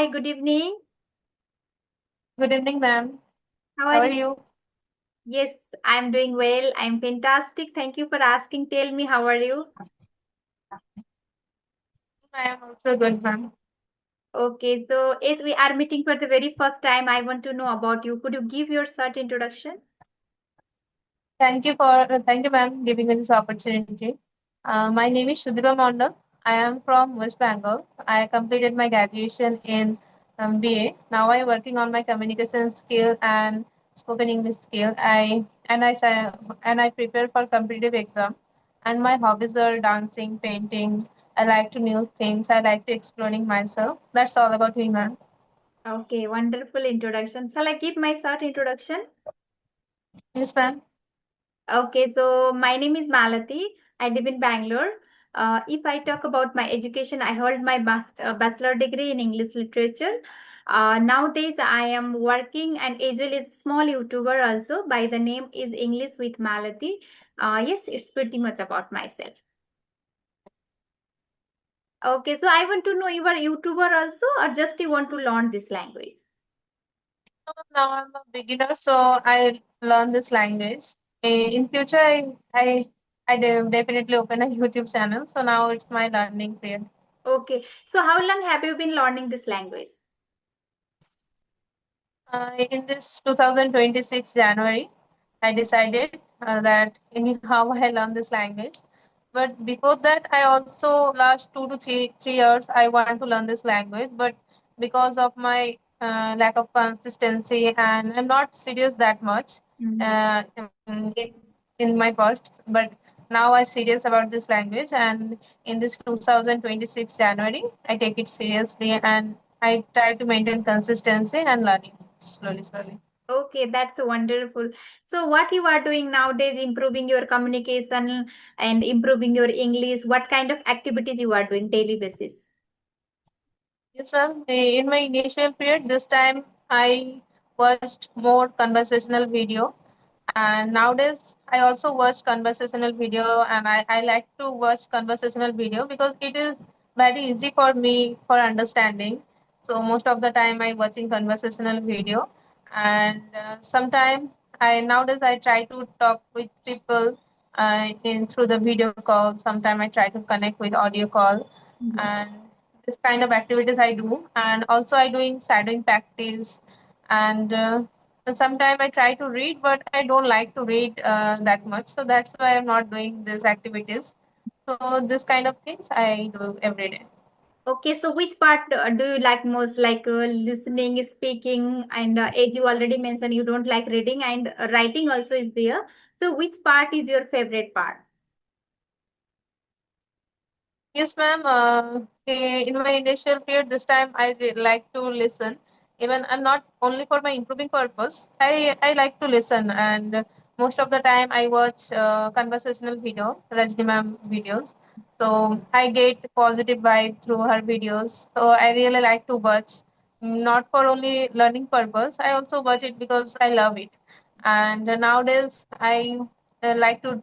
Hi, good evening. Good evening, ma'am. How How are are you? you? Yes, I'm doing well. I'm fantastic. Thank you for asking. Tell me, how are you? I am also good, ma'am. Okay, so as we are meeting for the very first time, I want to know about you. Could you give your short introduction? Thank you, ma'am, giving me this opportunity. My name is Shudra Mondal. I am from West Bengal. I completed my graduation in BA. Now I am working on my communication skill and spoken English skill. I prepare for competitive exam. And my hobbies are dancing, painting. I like to new things. I like to exploring myself. That's all about me, ma'am. Okay, wonderful introduction. Shall I give my short introduction? Yes, ma'am. Okay, so my name is Malati. I live in Bangalore. If I talk about my education, I hold my bachelor degree in English literature. Nowadays, I am working and as well as small YouTuber also by the name is English with Malati. Yes, it's pretty much about myself. Okay, so I want to know you are YouTuber also or just you want to learn this language? Now I'm a beginner, so I learn this language. In future, I definitely open a YouTube channel. So now it's my learning period. Okay, so how long have you been learning this language? In this 2026 January, I decided that anyhow I learn this language. But before that, I also last 2 to 3 years I want to learn this language. But because of my lack of consistency and I'm not serious that much Mhm. uh, in my past, but now I'm serious about this language. And in this 2026 January, I take it seriously and I try to maintain consistency and learning slowly, slowly. Okay, that's wonderful. So, what you are doing nowadays, improving your communication and improving your English, what kind of activities you are doing daily basis? Yes, ma'am. In my initial period, this time I watched more conversational video, and nowadays I also watch conversational video, and I like to watch conversational video because it is very easy for me for understanding. So most of the time I watching conversational video, and sometime I nowadays I try to talk with people in through the video call. Sometime I try to connect with audio call, Mhm. and this kind of activities I do, and also I doing shadowing practice, and sometimes I try to read, but I don't like to read that much, so that's why I'm not doing these activities. So this kind of things I do every day. Okay, so which part do you like most, like listening, speaking, and as you already mentioned, you don't like reading and writing also is there. So, which part is your favorite part? Yes, ma'am. In my initial period, this time like to listen. Even I'm not only for my improving purpose. I like to listen, and most of the time I watch conversational video, Rajni ma'am videos. So I get positive vibe through her videos. So I really like to watch, not for only learning purpose. I also watch it because I love it. And nowadays I like to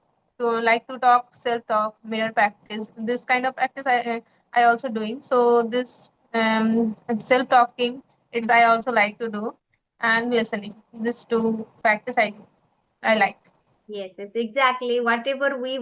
talk self talk mirror practice, this kind of practice I also doing. So this self talking, it's I also like to do, and listening, this two practice I like. Yes, yes, exactly. Wherever we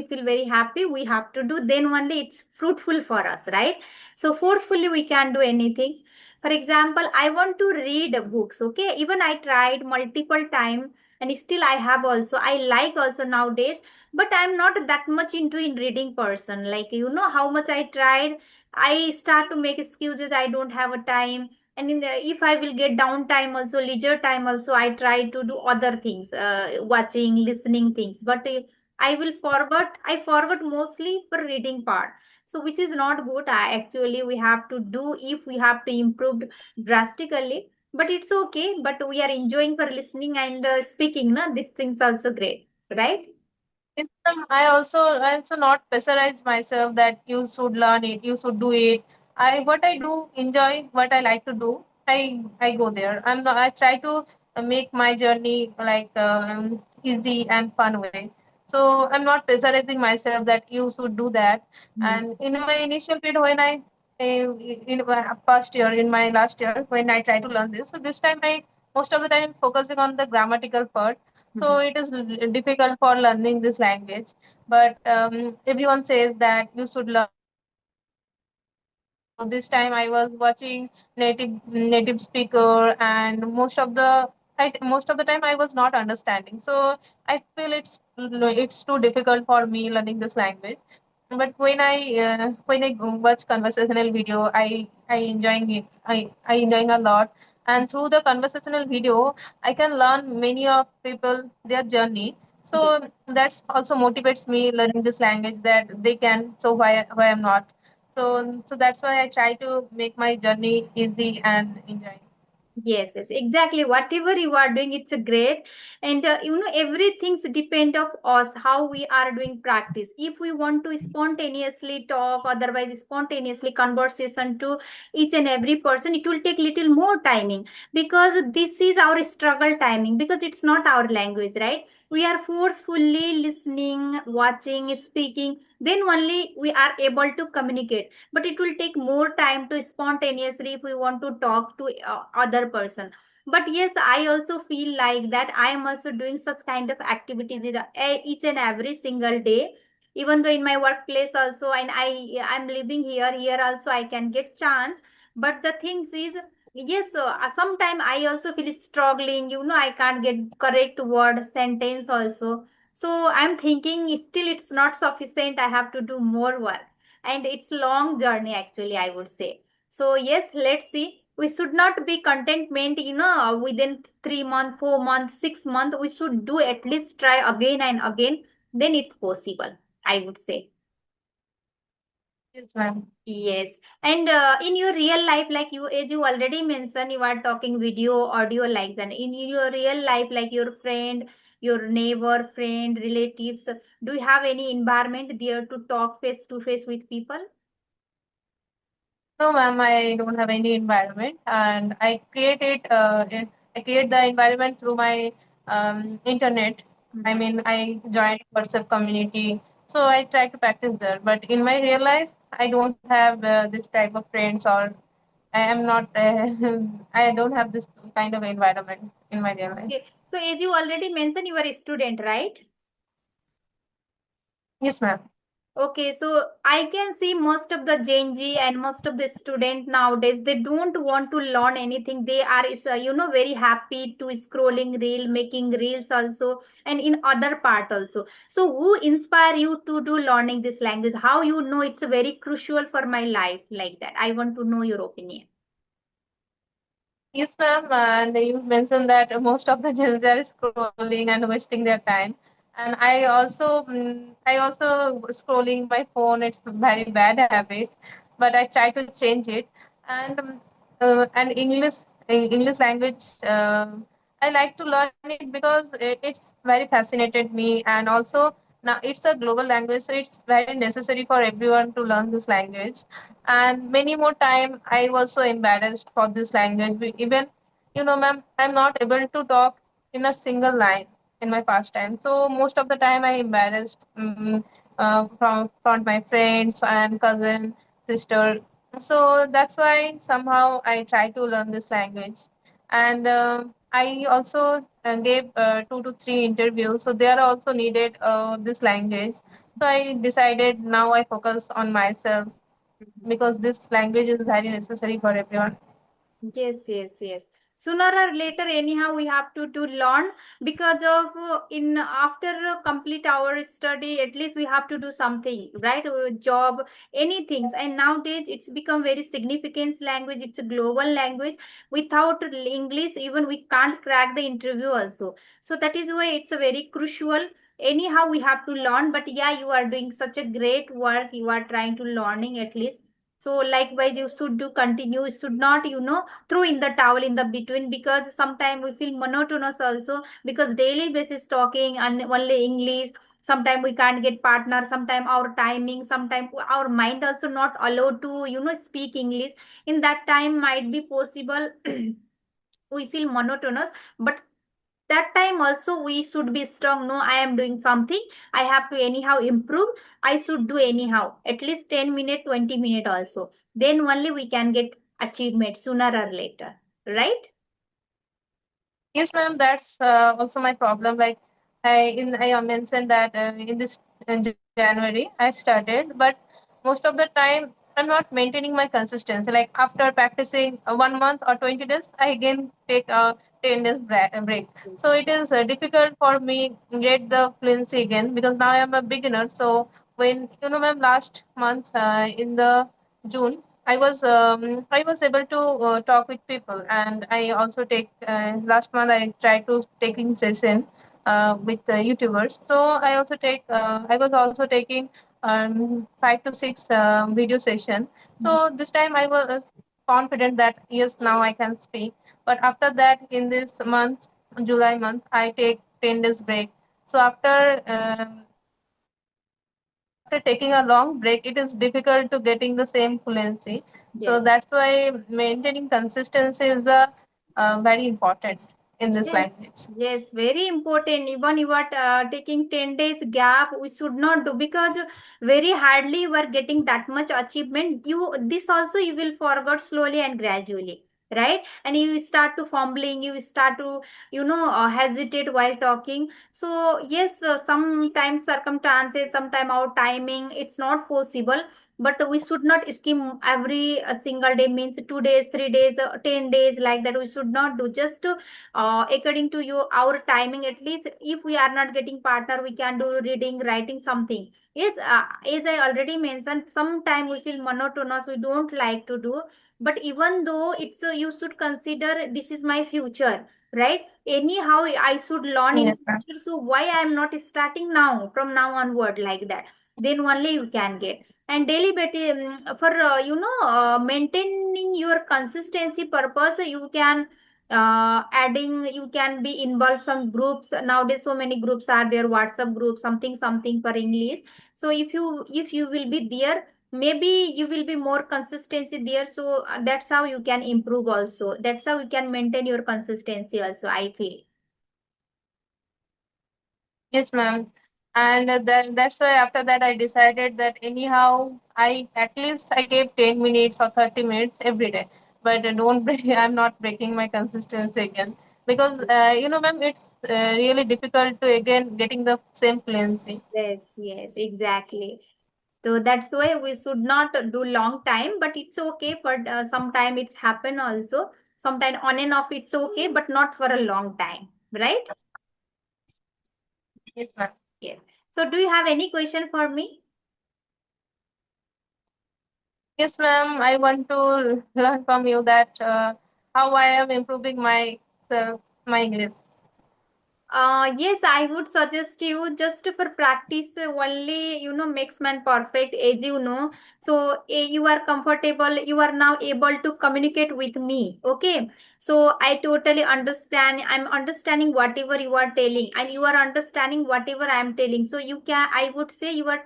feel very happy, we have to do, then only it's fruitful for us, right? So forcefully we can do anything. For example, I want to read books, okay? Even I tried multiple time and still I have also, I like also nowadays, but I'm not that much into in reading person. Like, you know, how much I tried, I start to make excuses, I don't have a time, and if I will get downtime also, leisure time also, I try to do other things, watching, listening things, but I forward mostly for reading part, so which is not good. Actually we have to do if we have to improve drastically, but it's okay, but we are enjoying for listening and speaking, na, these things also great, right? I also not pressurize myself that you should learn it, you should do it. What I do enjoy, what I like to do, I go there. I'm not. I try to make my journey like easy and fun way. So I'm not pressurizing myself that you should do that. Hmm. And in my initial period, when I in my past year, in my last year, when I try to learn this. So this time I most of the time focusing on the grammatical part. So Mhm. it is difficult for learning this language. But everyone says that you should learn this language. So this time I was watching native speaker, and most of the time I was not understanding. So I feel it's too difficult for me learning this language. But when I go watch conversational video, I enjoying it. I enjoying a lot. And through the conversational video, I can learn many of people their journey. Yes. So that's also motivates me learning this language that they can. So why I'm not. So that's why I try to make my journey easy and enjoy. Yes, yes, exactly. Whatever you are doing, it's a great, and everything's depend of us how we are doing practice. If we want to spontaneously talk, otherwise spontaneously conversation to each and every person, it will take little more timing because this is our struggle timing because it's not our language, right? We are forcefully listening, watching, speaking. Then only we are able to communicate, but it will take more time to spontaneously if we want to talk to other person. But yes, I also feel like that I am also doing such kind of activities each and every single day, even though in my workplace also, and I'm living here also I can get chance. But the things is, yes, sometime I also feel struggling, I can't get correct word sentence also. So I'm thinking still it's not sufficient, I have to do more work, and it's long journey actually, I would say. So yes, let's see. We should not be contentment, within 3 months, 4 months, 6 months. We should do at least try again and again. Then it's possible, I would say. Yes, ma'am. Yes. And in your real life, like you, as you already mentioned, you are talking video, audio like that. In your real life, like your friend, your neighbor, friend, relatives, do you have any environment there to talk face to face with people? No, ma'am, I don't have any environment, and I create the environment through my internet. I Mhm. mean, I joined WhatsApp community, so I try to practice there. But in my real life, I don't have this type of friends, or I am not. I don't have this kind of environment in my real life. Okay. So as you already mentioned, you are a student, right? Yes, ma'am. Okay, so I can see most of the Gen Z and most of the student nowadays, they don't want to learn anything. They are, very happy to scrolling reel, making reels also, and in other part also. So who inspire you to do learning this language? How you know it's very crucial for my life like that? I want to know your opinion. Yes, ma'am. And you mentioned that most of the Gen Z are scrolling and wasting their time. And I also scrolling my phone. It's a very bad habit, but I try to change it. And English language, I like to learn it because it's very fascinated me. And also now it's a global language, so it's very necessary for everyone to learn this language. And many more time I was so embarrassed for this language. Even, ma'am, I'm not able to talk in a single line in my pastime. So most of the time I embarrassed from my friends and cousin, sister. So that's why somehow I try to learn this language. And I also gave 2 to 3 interviews, so they are also needed this language. So I decided now I focus on myself because this language is very necessary for everyone. Yes, yes, yes. Sooner or later, anyhow, we have to learn because of in after complete our study, at least we have to do something, right? Job, anything. And nowadays, it's become very significant language. It's a global language. Without English, even we can't crack the interview also. So that is why it's a very crucial. Anyhow, we have to learn. But yeah, you are doing such a great work. You are trying to learning at least. So likewise, you should do continue. You should not, throw in the towel in the between because sometimes we feel monotonous also because daily basis talking and only English. Sometimes we can't get partner. Sometimes our timing. Sometimes our mind also not allowed to speak English. In that time might be possible we feel monotonous, but that time also we should be strong. No, I am doing something, I have to anyhow improve, I should do anyhow at least 10 minute 20 minute also, then only we can get achievement sooner or later, right? Yes, ma'am, that's also my problem. Like I mentioned that in this in January I started, but most of the time I'm not maintaining my consistency. Like after practicing 1 month or 20 days, I again take a 10 days break. So it is difficult for me get the fluency again because now I am a beginner. So when you know, ma'am, last month in the June, I was able to talk with people, and I also take last month I tried to taking session with YouTubers. So I was also taking 5 to 6 video session. So this time I was confident that yes, now I can speak. But after that, in this month, July month, I take 10 days break. So after taking a long break, it is difficult to getting the same fluency. So Yes. that's why maintaining consistency is very important in this Yes, language. yes, very important. Even you are taking 10 days gap, we should not do because very hardly you are getting that much achievement. You this also you will forget slowly and gradually, right? And you start to fumbling, you start to hesitate while talking. So yes, sometimes circumstances, sometimes our timing, it's not possible. But we should not skim every single day means 2 days, 3 days, 10 days like that. We should not do just according to you our timing. At least if we are not getting partner, we can do reading, writing something. Yes, as I already mentioned, sometime we feel monotonous, we don't like to do. But even though it's you should consider this is my future, right? Anyhow I should learn in Yes, ma'am. future, so why I am not starting now, from now onward, like that? Then only you can get. And daily for maintaining your consistency purpose, you can adding, you can be involved some groups nowadays. So many groups are there, WhatsApp group, something something for English. So if you will be there, maybe you will be more consistency there. So that's how you can improve also, that's how you can maintain your consistency also, I feel. Yes, ma'am. And that's why after that I decided that anyhow I at least I gave 10 minutes or 30 minutes every day. But don't break, I'm not breaking my consistency again because you know, ma'am, it's really difficult to again getting the same fluency. Yes, yes, exactly. So that's why we should not do long time, but it's okay for sometime it's happen also. Sometime on and off it's okay, but not for a long time, right? Yes, ma'am. Yes. So do you have any question for me? Yes, ma'am. I want to learn from you that how I am improving my English. Yes, I would suggest you just for practice only, makes man perfect, as you know. So you are comfortable, you are now able to communicate with me. Okay. So I totally understand. I'm understanding whatever you are telling, and you are understanding whatever I am telling. So I would say you are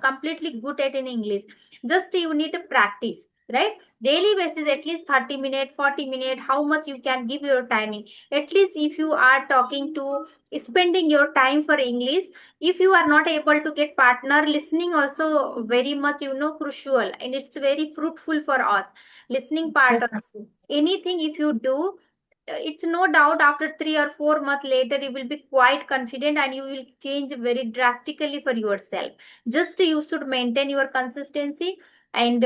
completely good at in English. Just you need to practice, right? Daily basis, at least 30 minutes, 40 minutes, how much you can give your timing. At least if you are talking to spending your time for English, if you are not able to get partner, listening also very much crucial, and it's very fruitful for us, listening part Yes, ma'am. also. Anything if you do, it's no doubt after 3 or 4 months later you will be quite confident, and you will change very drastically for yourself. Just you should maintain your consistency, and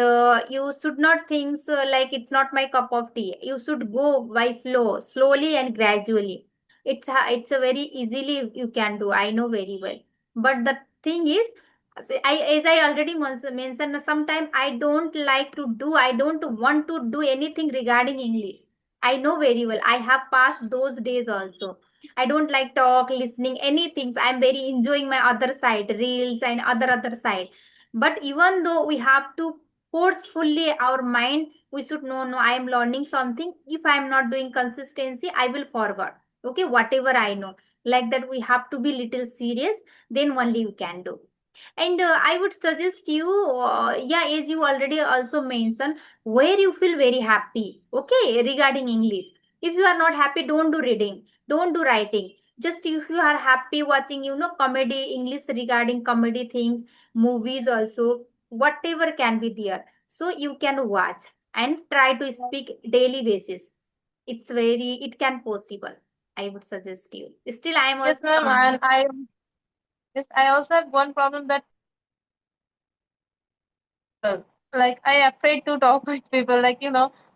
you should not think like it's not my cup of tea. You should go by flow, slowly and gradually. It's a very easily you can do, I know very well. But the thing is, as I already mentioned, sometimes I don't want to do anything regarding English. I know very well, I have passed those days also. I don't like talk, listening, anything. I'm very enjoying my other side, reels and other side. But even though we have to forcefully our mind, we should know, no, I am learning something. If I am not doing consistency, I will forget. Okay, whatever I know, like that we have to be little serious, then only you can do. And I would suggest you, yeah, as you already also mentioned, where you feel very happy, okay, regarding English. If you are not happy, don't do reading, don't do writing. Just if you are happy watching, comedy, English regarding comedy things, movies also, whatever can be there. So you can watch and try to speak daily basis. It can possible. I would suggest you. Still, I am Yes, also ma'am. And yes, I also have one problem that people. Like I afraid to talk with people. Like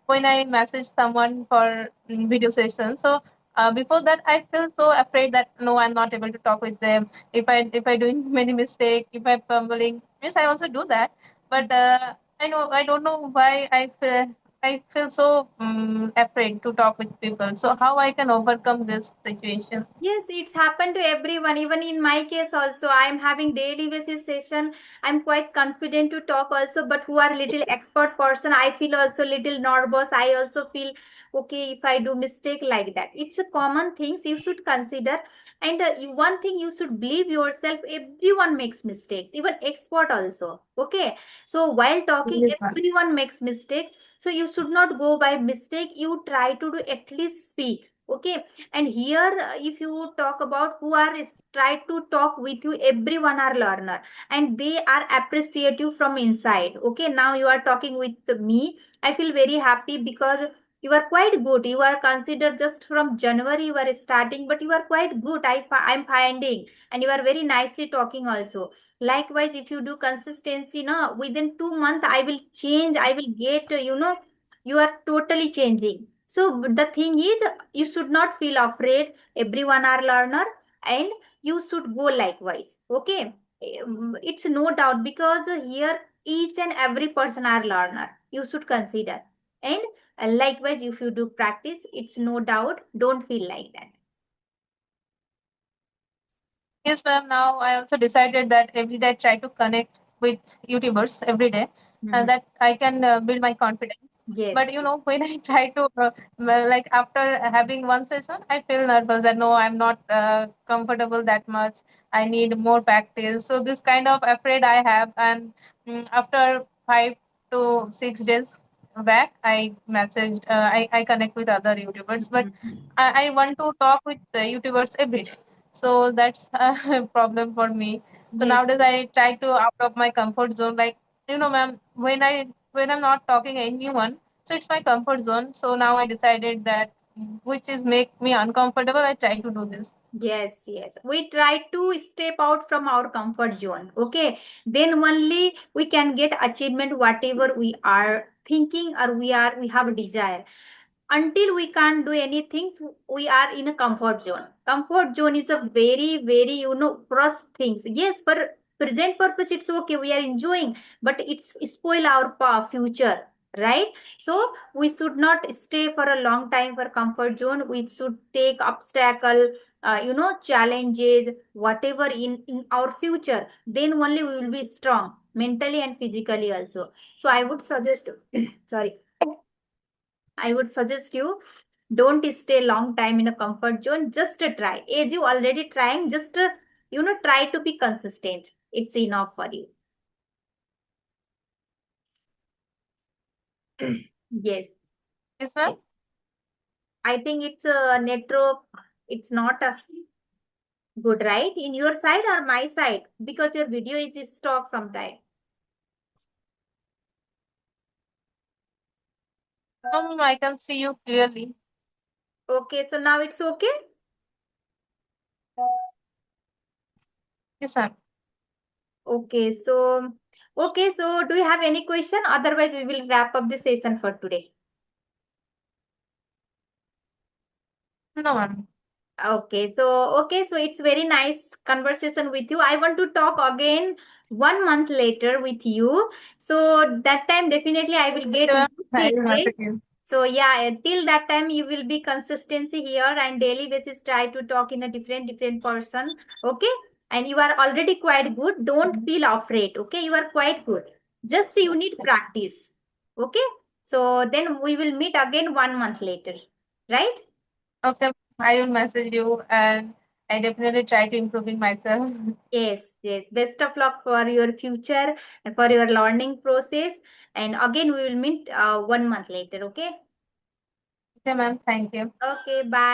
when I message someone for video session. So before that, I feel so afraid that no, I'm not able to talk with them. If I doing many mistake, if I'm fumbling, yes, I also do that. But I don't know why I feel so afraid to talk with people. So how I can overcome this situation? Yes, it's happened to everyone. Even in my case also, I'm having daily basis session. I'm quite confident to talk also, but who are little expert person, I feel also little nervous. I also feel okay if I do mistake like that. It's a common things you should consider. And one thing you should believe yourself. Everyone makes mistakes, even expert also. Okay, so while talking, Yes, ma'am. everyone makes mistakes. So you should not go by mistake. You try to do at least speak. Okay, and here if you talk about who are try to talk with you, everyone are learner and they are appreciative from inside. Okay, now you are talking with me, I feel very happy because you are quite good. You are considered just from January you are starting, but you are quite good. I'm finding, and you are very nicely talking also. Likewise, if you do consistency, no, within 2 months I will change, I will get, you are totally changing. So the thing is, you should not feel afraid. Everyone are learner, and you should go likewise. Okay. It's no doubt because here each and every person are learner. You should consider. And likewise, if you do practice, it's no doubt. Don't feel like that. Yes, ma'am. Now I also decided that every day I try to connect with YouTubers every day, and Mhm. that I can build my confidence. Yes. But when I try to like after having one session, I feel nervous that no, I'm not comfortable that much. I need more practice. So this kind of afraid I have, and after 5 to 6 days back, I messaged, I connect with other YouTubers, but Mhm. I want to talk with the YouTubers every day. So that's a problem for me. So Yes. nowadays I try to out of my comfort zone. Like ma'am, when I'm not talking anyone, so it's my comfort zone. So now I decided that which is make me uncomfortable. I try to do this. Yes, yes. We try to step out from our comfort zone. Okay. Then only we can get achievement whatever we are thinking or we have a desire. Until we can't do anything, we are in a comfort zone is a very very first things. Yes, for present purpose it's okay, we are enjoying, but it's spoil our future, right? So we should not stay for a long time for comfort zone. We should take obstacle, challenges, whatever in our future. Then only we will be strong mentally and physically also. So I would suggest sorry, I would suggest you don't stay long time in a comfort zone. Just try. As you already trying, just try to be consistent. It's enough for you. Yes, Yes, ma'am. I think it's a network. It's not a good, right? In your side or my side, because your video is stock sometime. No, ma'am, I can see you clearly. Okay, so now it's okay. Yes, ma'am. Okay, so do you have any question? Otherwise, we will wrap up the session for today. No, ma'am. Okay, so it's very nice conversation with you. I want to talk again 1 month later with you. So that time definitely I will get Okay, ma'am. good I will changes. message you. So yeah, till that time you will be consistency here and daily basis try to talk in a different person. Okay, and you are already quite good. Don't feel afraid. Okay, you are quite good. Just you need practice. Okay, so then we will meet again 1 month later, right? Okay, I will message you, and I definitely try to improving myself. Yes, yes. Best of luck for your future and for your learning process. And again, we will meet 1 month later. Okay. Okay, ma'am. Thank you. Okay, bye.